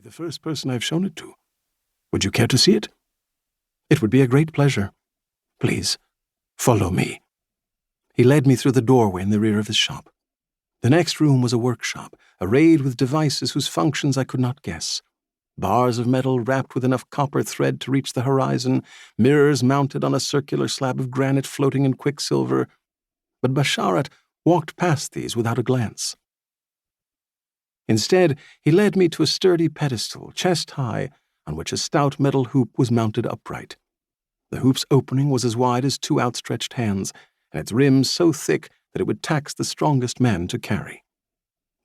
the first person I've shown it to. Would you care to see it? It would be a great pleasure. Please, follow me. He led me through the doorway in the rear of his shop. The next room was a workshop, arrayed with devices whose functions I could not guess. Bars of metal wrapped with enough copper thread to reach the horizon, mirrors mounted on a circular slab of granite floating in quicksilver. But Basharat walked past these without a glance. Instead, he led me to a sturdy pedestal, chest-high, on which a stout metal hoop was mounted upright. The hoop's opening was as wide as two outstretched hands, and its rim so thick that it would tax the strongest men to carry.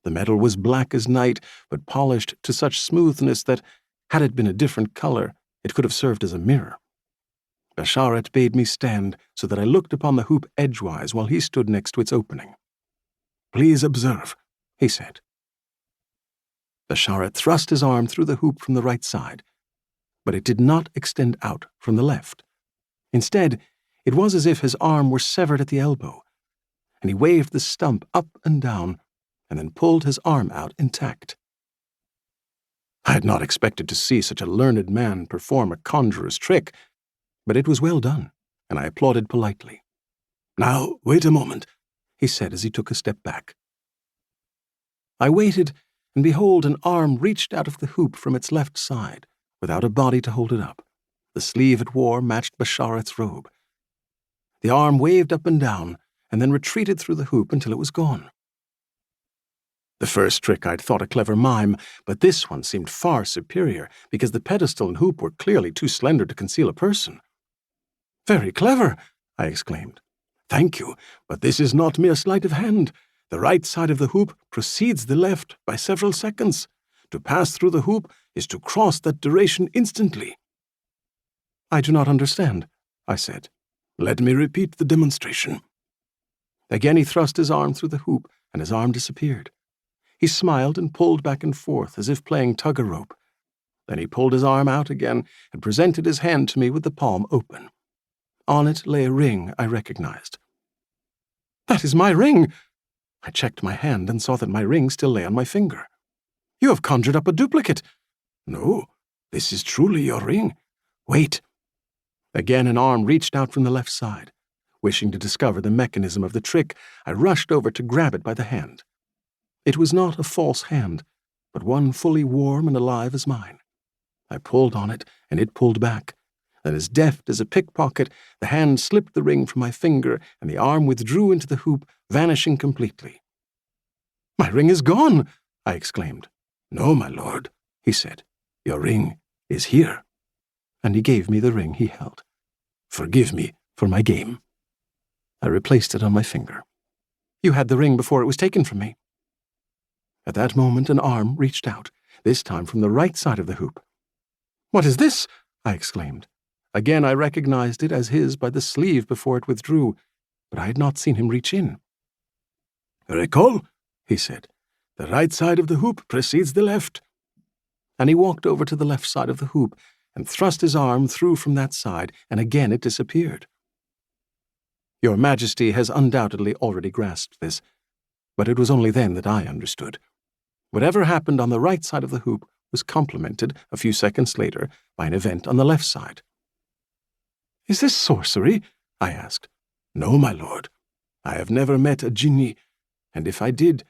The metal was black as night, but polished to such smoothness that, had it been a different color, it could have served as a mirror. Basharat bade me stand so that I looked upon the hoop edgewise while he stood next to its opening. "Please observe," he said. Basharat thrust his arm through the hoop from the right side, but it did not extend out from the left. Instead, it was as if his arm were severed at the elbow, and he waved the stump up and down, and then pulled his arm out intact. I had not expected to see such a learned man perform a conjurer's trick, but it was well done, and I applauded politely. "Now, wait a moment," he said as he took a step back. I waited, and behold, an arm reached out of the hoop from its left side, without a body to hold it up. The sleeve it wore matched Basharat's robe. The arm waved up and down, and then retreated through the hoop until it was gone. The first trick I'd thought a clever mime, but this one seemed far superior, because the pedestal and hoop were clearly too slender to conceal a person. "Very clever," I exclaimed. "Thank you, but this is not mere sleight of hand. The right side of the hoop precedes the left by several seconds. To pass through the hoop is to cross that duration instantly." "I do not understand," I said. "Let me repeat the demonstration." Again he thrust his arm through the hoop, and his arm disappeared. He smiled and pulled back and forth as if playing tug-a-rope. Then he pulled his arm out again and presented his hand to me with the palm open. On it lay a ring I recognized. "That is my ring!" I checked my hand and saw that my ring still lay on my finger. "You have conjured up a duplicate." "No, this is truly your ring. Wait." Again an arm reached out from the left side. Wishing to discover the mechanism of the trick, I rushed over to grab it by the hand. It was not a false hand, but one fully warm and alive as mine. I pulled on it, and it pulled back. Then, as deft as a pickpocket, the hand slipped the ring from my finger, and the arm withdrew into the hoop, vanishing completely. "My ring is gone!" I exclaimed. "No, my lord," he said. "Your ring is here." And he gave me the ring he held. "Forgive me for my game." I replaced it on my finger. "You had the ring before it was taken from me." At that moment an arm reached out, this time from the right side of the hoop. "What is this?" I exclaimed. Again I recognized it as his by the sleeve before it withdrew, but I had not seen him reach in. "Recall," he said. "The right side of the hoop precedes the left." And he walked over to the left side of the hoop and thrust his arm through from that side, and again it disappeared. Your Majesty has undoubtedly already grasped this, but it was only then that I understood. Whatever happened on the right side of the hoop was complemented, a few seconds later, by an event on the left side. "Is this sorcery?" I asked. "No, my lord. I have never met a jinni, and if I did,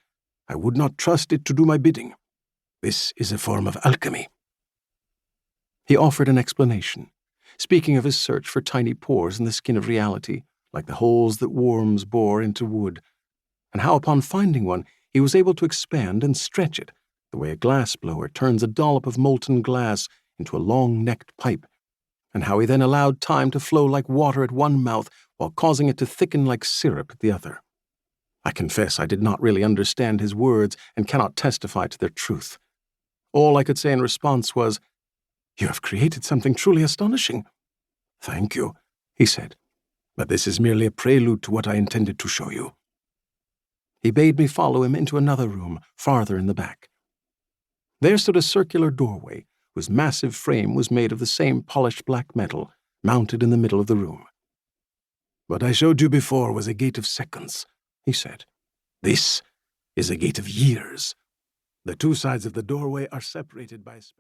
I would not trust it to do my bidding. This is a form of alchemy." He offered an explanation, speaking of his search for tiny pores in the skin of reality, like the holes that worms bore into wood, and how upon finding one he was able to expand and stretch it, the way a glass blower turns a dollop of molten glass into a long-necked pipe, and how he then allowed time to flow like water at one mouth while causing it to thicken like syrup at the other. I confess I did not really understand his words and cannot testify to their truth. All I could say in response was, "You have created something truly astonishing." "Thank you," he said, "but this is merely a prelude to what I intended to show you." He bade me follow him into another room, farther in the back. There stood a circular doorway, whose massive frame was made of the same polished black metal, mounted in the middle of the room. "What I showed you before was a gate of seconds," he said. "This is a gate of years. The two sides of the doorway are separated by a space."